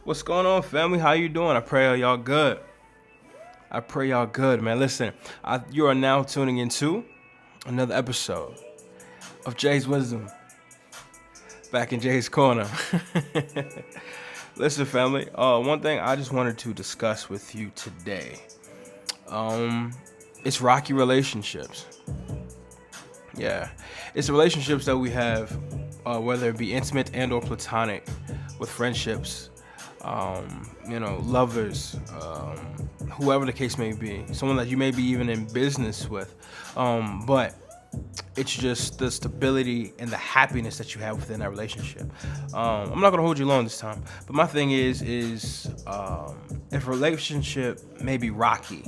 What's going on, family? How you doing? I pray y'all good. Man. Listen, you are now tuning into another episode of Jay's Wisdom. Back in Jay's Corner. Listen, family. One thing I just wanted to discuss with you today. It's rocky relationships. Yeah, it's relationships that we have, whether it be intimate and or platonic, with friendships, lovers, whoever the case may be, someone that you may be even in business with, but it's just the stability and the happiness that you have within that relationship. I'm not gonna hold you long this time, but my thing is if a relationship may be rocky,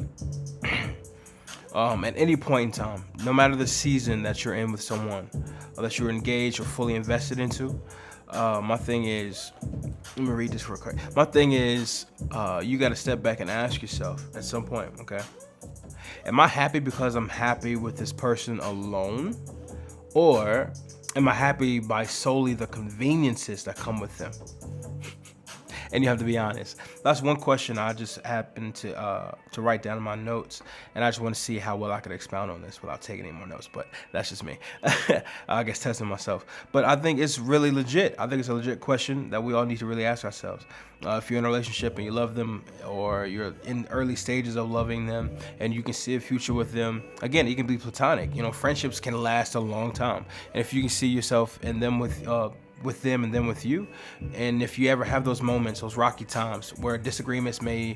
at any point in time, no matter the season that you're in with someone, or that you're engaged or fully invested into, my thing is, let me read this real quick. My thing is, you got to step back and ask yourself at some point, okay? Am I happy because I'm happy with this person alone? Or am I happy by solely the conveniences that come with them? And you have to be honest. That's one question I just happened to write down in my notes, and I just want to see how well I could expound on this without taking any more notes. But that's just me. I guess testing myself. But I think it's really legit. I think it's a legit question that we all need to really ask ourselves. If you're in a relationship and you love them, or you're in early stages of loving them, and you can see a future with them, again, it can be platonic. Friendships can last a long time, and if you can see yourself in them with them and then with you, and if you ever have those moments, those rocky times where disagreements may,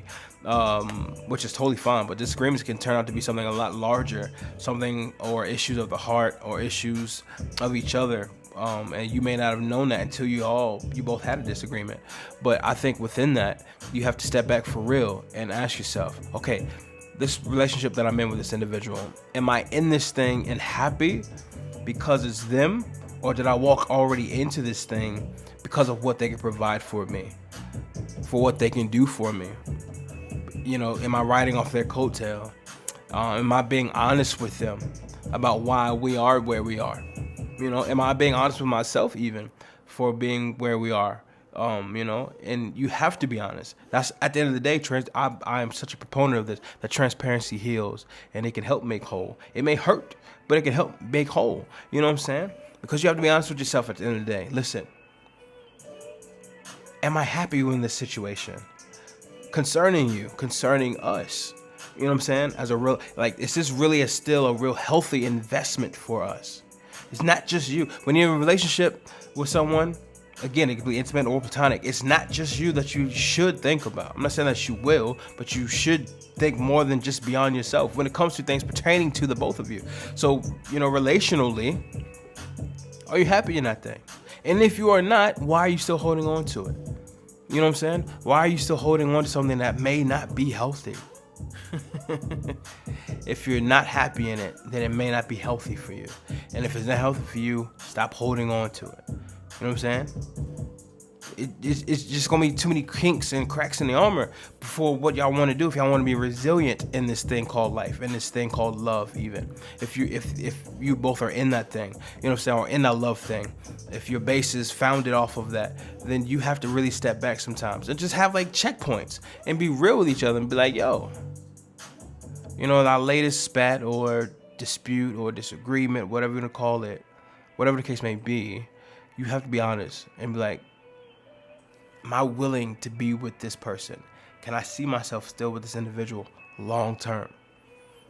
which is totally fine, but disagreements can turn out to be something a lot larger, or issues of the heart, or issues of each other, and you may not have known that until you both had a disagreement. But I think within that, you have to step back for real and ask yourself, okay, this relationship that I'm in with this individual, am I in this thing and happy because it's them? Or did I walk already into this thing because of what they can provide for me, for what they can do for me? Am I riding off their coattail? Am I being honest with them about why we are where we are? Am I being honest with myself even for being where we are? And you have to be honest. That's, at the end of the day, I am such a proponent of this, that transparency heals, and it can help make whole. It may hurt, but it can help make whole. You know what I'm saying? Because you have to be honest with yourself at the end of the day. Listen, am I happy in this situation? Concerning you, concerning us. You know what I'm saying? As a real, is this really still a real healthy investment for us? It's not just you. When you're in a relationship with someone, again, it could be intimate or platonic, it's not just you that you should think about. I'm not saying that you will, but you should think more than just beyond yourself when it comes to things pertaining to the both of you. So, relationally, are you happy in that thing? And if you are not, why are you still holding on to it? You know what I'm saying? Why are you still holding on to something that may not be healthy? If you're not happy in it, then it may not be healthy for you. And if it's not healthy for you, stop holding on to it. You know what I'm saying? It's just gonna be too many kinks and cracks in the armor before what y'all want to do. If y'all want to be resilient in this thing called life, in this thing called love, even if you both are in that thing, you know what I'm saying, or in that love thing, if your base is founded off of that, then you have to really step back sometimes and just have checkpoints and be real with each other and be like, yo, our latest spat or dispute or disagreement, whatever you want to call it, whatever the case may be, you have to be honest and be like, am I willing to be with this person? Can I see myself still with this individual long term?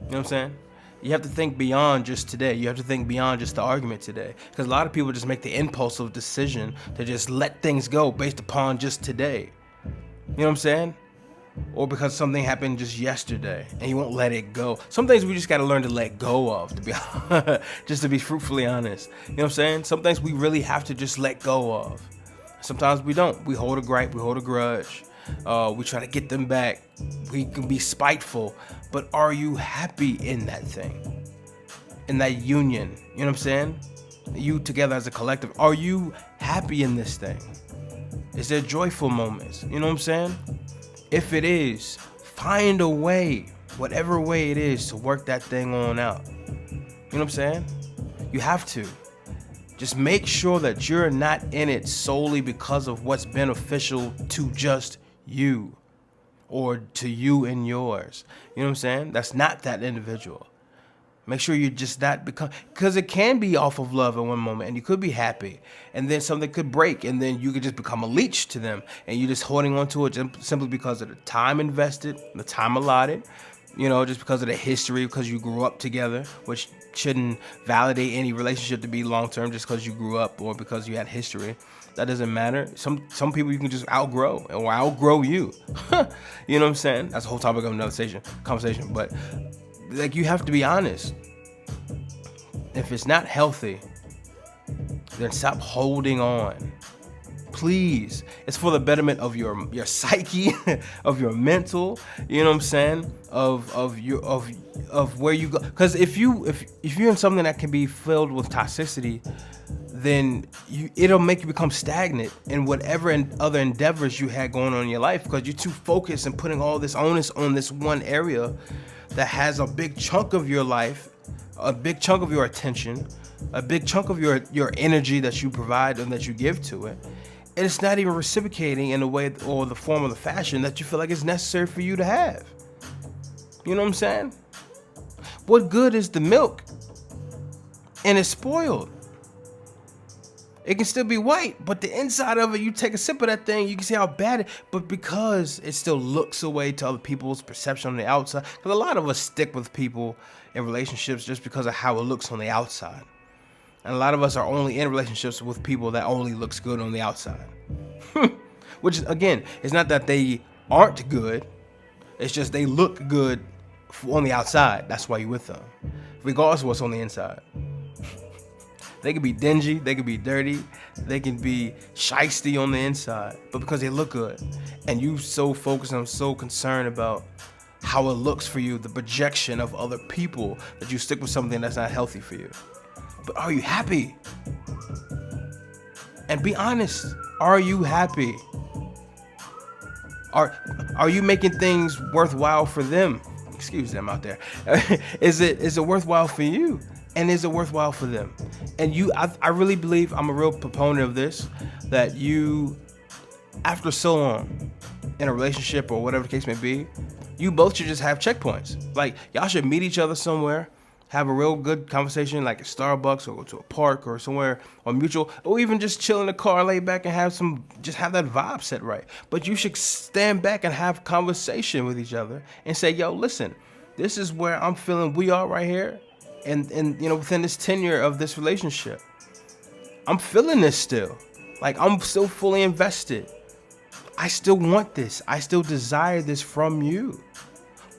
You know what I'm saying? You have to think beyond just today. You have to think beyond just the argument today. Because a lot of people just make the impulsive decision to just let things go based upon just today. You know what I'm saying? Or because something happened just yesterday and you won't let it go. Some things we just got to learn to let go of, to be just to be fruitfully honest. You know what I'm saying? Some things we really have to just let go of. Sometimes we don't. We hold a gripe. We hold a grudge. We try to get them back. We can be spiteful. But are you happy in that thing? In that union? You know what I'm saying? You together as a collective. Are you happy in this thing? Is there joyful moments? You know what I'm saying? If it is, find a way, whatever way it is, to work that thing on out. You know what I'm saying? You have to. Just make sure that you're not in it solely because of what's beneficial to just you or to you and yours. You know what I'm saying? That's not that individual. Make sure you're just not because it can be off of love at one moment and you could be happy and then something could break and then you could just become a leech to them and you're just holding on to it simply because of the time invested, the time allotted, just because of the history, because you grew up together, which shouldn't validate any relationship to be long-term just because you grew up or because you had history. That doesn't matter. Some people you can just outgrow or outgrow you. You know what I'm saying? That's a whole topic of another conversation. But you have to be honest. If it's not healthy, then stop holding on. Please. It's for the betterment of your psyche, of your mental, you know what I'm saying? Of where you go. Because if you're in something that can be filled with toxicity, then it'll make you become stagnant in whatever other endeavors you had going on in your life because you're too focused and putting all this onus on this one area that has a big chunk of your life, a big chunk of your attention, a big chunk of your energy that you provide and that you give to it. And it's not even reciprocating in the way or the form or the fashion that you feel like it's necessary for you to have. You know what I'm saying? What good is the milk? And it's spoiled. It can still be white, but the inside of it, you take a sip of that thing, you can see how bad it is. But because it still looks away to other people's perception on the outside, because a lot of us stick with people in relationships just because of how it looks on the outside. And a lot of us are only in relationships with people that only looks good on the outside. Which, again, it's not that they aren't good. It's just they look good on the outside. That's why you're with them, regardless of what's on the inside. They could be dingy, they could be dirty, they can be shiesty on the inside, but because they look good, and you so focused and so concerned about how it looks for you, the projection of other people, that you stick with something that's not healthy for you. But are you happy? And be honest, are you happy? Are you making things worthwhile for them? Excuse them out there. Is it worthwhile for you? And is it worthwhile for them? And I really believe, I'm a real proponent of this, that you, after so long in a relationship or whatever the case may be, you both should just have checkpoints. Like, y'all should meet each other somewhere, have a real good conversation, like at Starbucks or go to a park or somewhere, or mutual, or even just chill in the car, lay back and have that vibe set right. But you should stand back and have conversation with each other and say, yo, listen, this is where I'm feeling we are right here. And within this tenure of this relationship, I'm feeling this still. Like, I'm still fully invested. I still want this. I still desire this from you.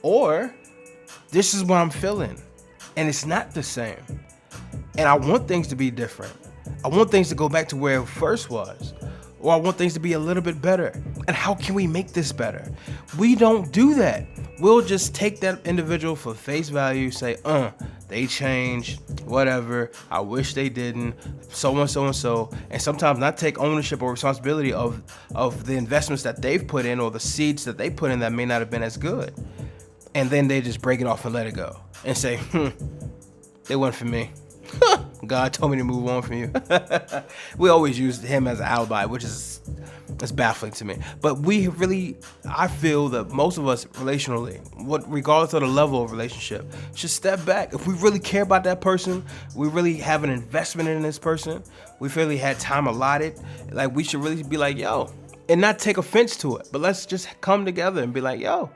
Or this is what I'm feeling, and it's not the same. And I want things to be different. I want things to go back to where it first was. Or I want things to be a little bit better. And how can we make this better? We don't do that. We'll just take that individual for face value, say, they changed, whatever, I wish they didn't, so and so and so, and sometimes not take ownership or responsibility of the investments that they've put in or the seeds that they put in that may not have been as good. And then they just break it off and let it go and say, they weren't for me. God told me to move on from you. We always use him as an alibi, which is baffling to me. But I feel that most of us relationally, regardless of the level of relationship, should step back. If we really care about that person, we really have an investment in this person, we've really had time allotted, like, we should really be like, yo, and not take offense to it, but let's just come together and be like, yo,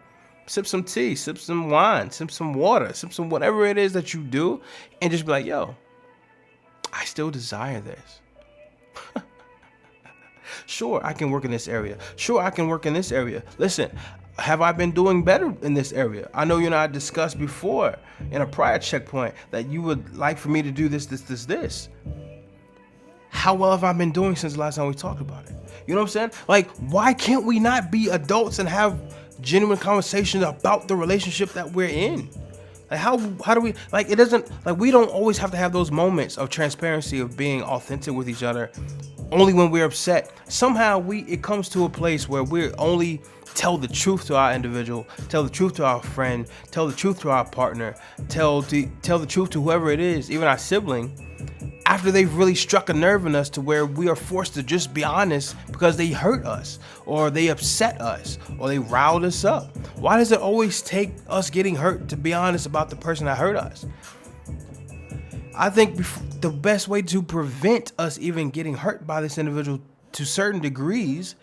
sip some tea, sip some wine, sip some water, sip some whatever it is that you do, and just be like, yo, I still desire this. Sure, I can work in this area. Sure, I can work in this area. Listen, have I been doing better in this area? I know you and I discussed before in a prior checkpoint that you would like for me to do this. How well have I been doing since the last time we talked about it? You know what I'm saying? Like, why can't we not be adults and have genuine conversations about the relationship that we're in? Like, how do we, like, it doesn't, like, we don't always have to have those moments of transparency, of being authentic with each other only when we're upset. Somehow it comes to a place where we only tell the truth to our individual, tell the truth to our friend, tell the truth to our partner, tell the truth to whoever it is, even our sibling, after they've really struck a nerve in us to where we are forced to just be honest because they hurt us or they upset us or they riled us up? Why does it always take us getting hurt to be honest about the person that hurt us? I think the best way to prevent us even getting hurt by this individual to certain degrees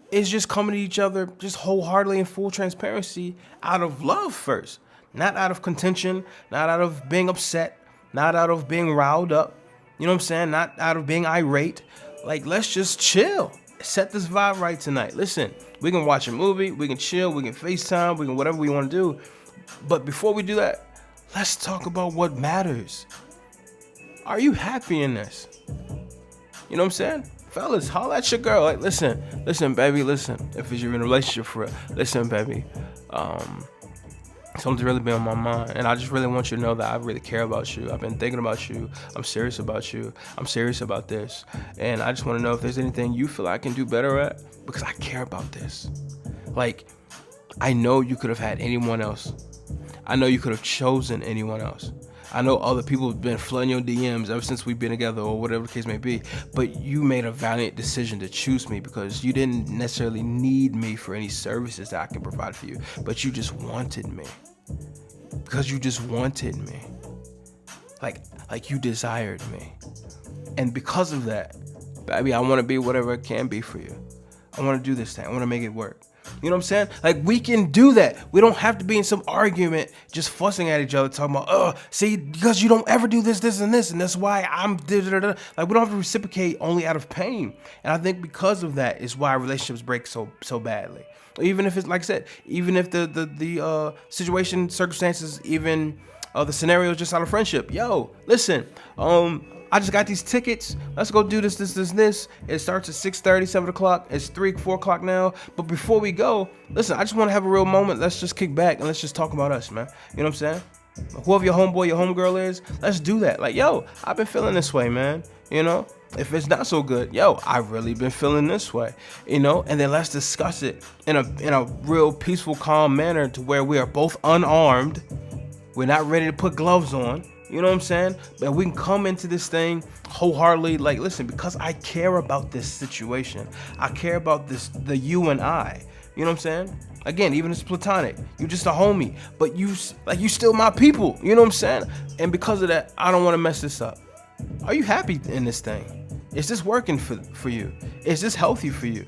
is just coming to each other just wholeheartedly in full transparency out of love first. Not out of contention, not out of being upset, not out of being riled up. You know what I'm saying? Not out of being irate. Like, let's just chill. Set this vibe right tonight. Listen, we can watch a movie, we can chill, we can FaceTime, we can whatever we want to do. But before we do that, let's talk about what matters. Are you happy in this? You know what I'm saying? Fellas, holla at your girl. Like, listen, baby, listen. If you're in a relationship for real, listen, baby. Something's really been on my mind, and I just really want you to know that I really care about you. I've been thinking about you. I'm serious about you. I'm serious about this, and I just want to know if there's anything you feel I can do better at, because I care about this. Like, I know you could have had anyone else. I know you could have chosen anyone else. I know other people have been flooding your DMs ever since we've been together or whatever the case may be, but you made a valiant decision to choose me because you didn't necessarily need me for any services that I can provide for you, but you just wanted me. Because you just wanted me. Like you desired me. And because of that, baby, I want to be whatever it can be for you. I want to do this thing. I want to make it work. You know what I'm saying? Like, we can do that. We don't have to be in some argument just fussing at each other, talking about, see, because you don't ever do this, and this, and that's why I'm da-da-da-da. Like, we don't have to reciprocate only out of pain. And I think because of that is why relationships break so badly. Even if it's, like I said, even if the situation, circumstances, even the scenario is just out of friendship. Yo, listen, I just got these tickets. Let's go do this. It starts at 6:30, 7 o'clock. It's 3, 4 o'clock now. But before we go, listen, I just want to have a real moment. Let's just kick back and let's just talk about us, man. You know what I'm saying? Whoever your homeboy, your homegirl is, let's do that. Like, yo, I've been feeling this way, man. You know, if it's not so good, yo, I've really been feeling this way, you know, and then let's discuss it in a real peaceful, calm manner to where we are both unarmed. We're not ready to put gloves on. You know what I'm saying? But we can come into this thing wholeheartedly, like, listen, because I care about this situation. I care about this, the you and I. You know what I'm saying? Again, even if it's platonic, you just a homie, but you still my people. You know what I'm saying? And because of that, I don't want to mess this up. Are you happy in this thing? Is this working for you? Is this healthy for you?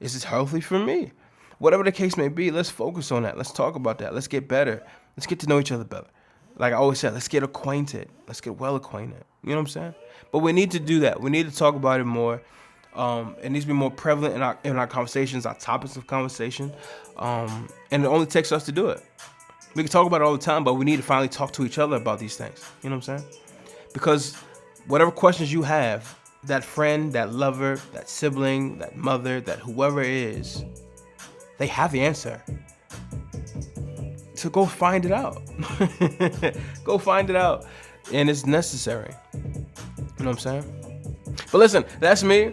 Is this healthy for me? Whatever the case may be, let's focus on that. Let's talk about that. Let's get better. Let's get to know each other better. Like I always said, let's get acquainted. Let's get well acquainted. You know what I'm saying? But we need to do that. We need to talk about it more. It needs to be more prevalent in our conversations, our topics of conversation. And it only takes us to do it. We can talk about it all the time, but we need to finally talk to each other about these things. You know what I'm saying? Because whatever questions you have, that friend, that lover, that sibling, that mother, that whoever it is, they have the answer. So go find it out. Go find it out. And it's necessary. You know what I'm saying? But listen, that's me.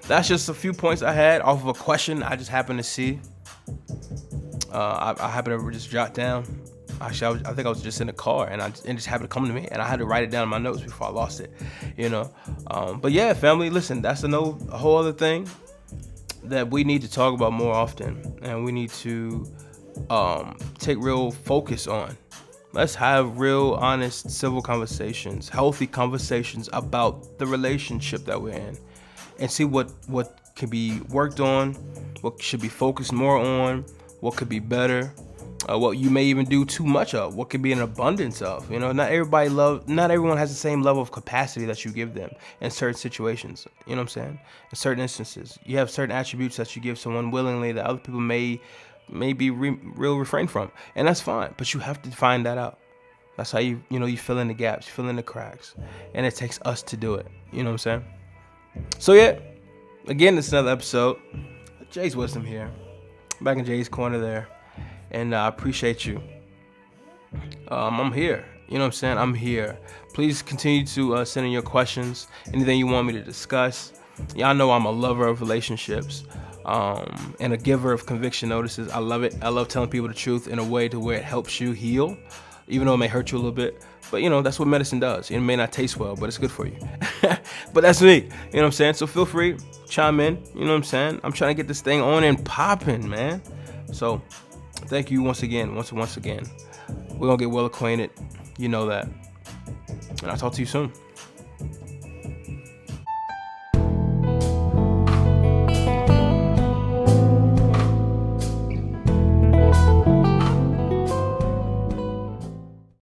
That's just a few points I had off of a question I just happened to see. I happened to just jot down. Actually, I think I was just in the car and it just happened to come to me and I had to write it down in my notes before I lost it. You know? But yeah, family, listen, that's a whole other thing that we need to talk about more often. And we need to take real focus on. Let's have real, honest, civil conversations, healthy conversations about the relationship that we're in, and see what can be worked on, what should be focused more on, what could be better, what you may even do too much of, what could be an abundance of. You know, not everyone has the same level of capacity that you give them in certain situations. You know what I'm saying? In certain instances, you have certain attributes that you give someone willingly that other people may real refrain from, and that's fine, but you have to find that out. That's how you fill in the gaps, you fill in the cracks, and it takes us to do it. You know what I'm saying? So yeah, again, this is another episode. Jay's Wisdom here, back in Jay's corner there, and I appreciate you. I'm here. You know what I'm saying? I'm here. Please continue to send in your questions, anything you want me to discuss. Y'all know I'm a lover of relationships. And a giver of conviction notices. I love it. I love telling people the truth in a way to where it helps you heal. even though it may hurt you a little bit. But, that's what medicine does. It may not taste well, but it's good for you. But that's me. You know what I'm saying? So feel free, chime in. You know what I'm saying? I'm trying to get this thing on and popping, man. So thank you once again. Once again. We're going to get well acquainted. You know that. And I'll talk to you soon.